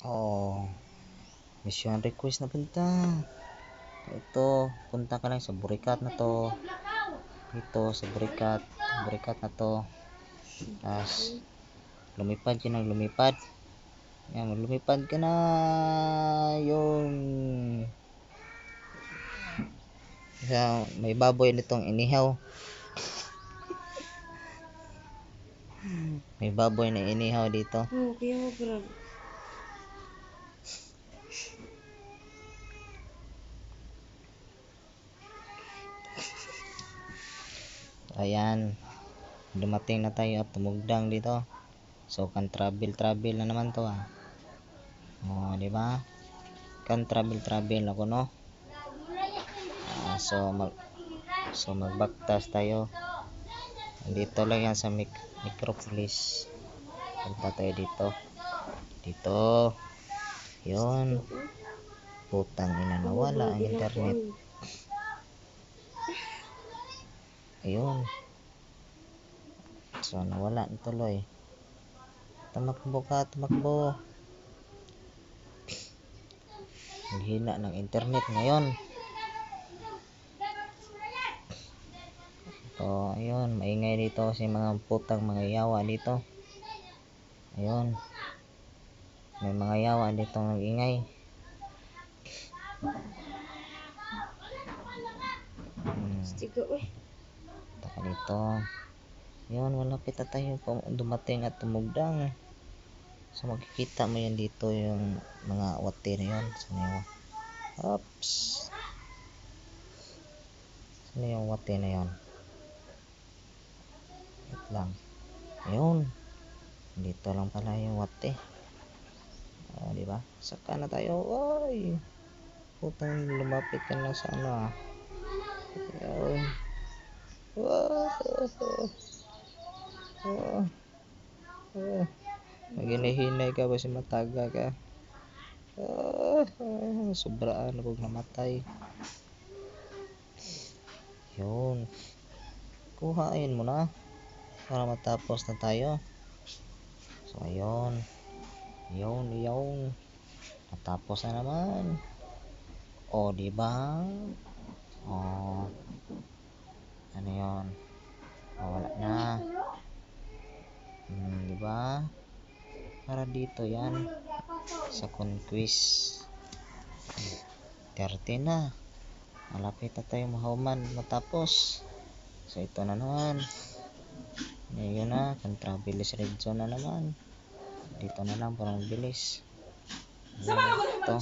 Oh, mission request na punta. Ito, punta ka lang sa burikat na to. Dito sa burikat na to. Tapos lumipad ka ng lumipad. Yan, lumipad ka na. Yung may baboy nitong inihaw. May baboy na inihaw dito. Ayan, dumating na tayo at tumugdang dito. So kan travel na naman to ah. Oh, di ba? Kan travel ako no. So magbaktas tayo. Dito lang yan sa Micropolis. Punta tayo dito. Yun. Putang ina, nawala ang internet. Ayun. So nawala na tuloy. Tumakbo. Ang hina ng internet ngayon. So ayun, maingay dito kasi mga putang mga yawa dito. Ayun. May mga yawa dito nag-ingay. Taka dito. Yun, malapit na tayo dumating at tumugdang. So makikita mo yan dito yung mga wate na yun. Saan yun? Oops. Saan yung wate na yun? Wait lang. Ayun. Dito lang pala yung wate. Diba? Saka na tayo. Oy! Putang lumapit ka na sa ano ah. Ayun. Maginahinay ka ba si mataga ka? Sobraan ako namatay. Yun. Kuhain mo na para matapos na tayo. So ayun. Yun. Natapos na naman. O diba? O ano yun? Wala na. Diba? Para dito yan sa conquest 30 na. Malapit na tayo mahuman matapos. So ito na naman. Ngayon na, kan travelers red zone na naman. Dito na lang para mabilis. Ito.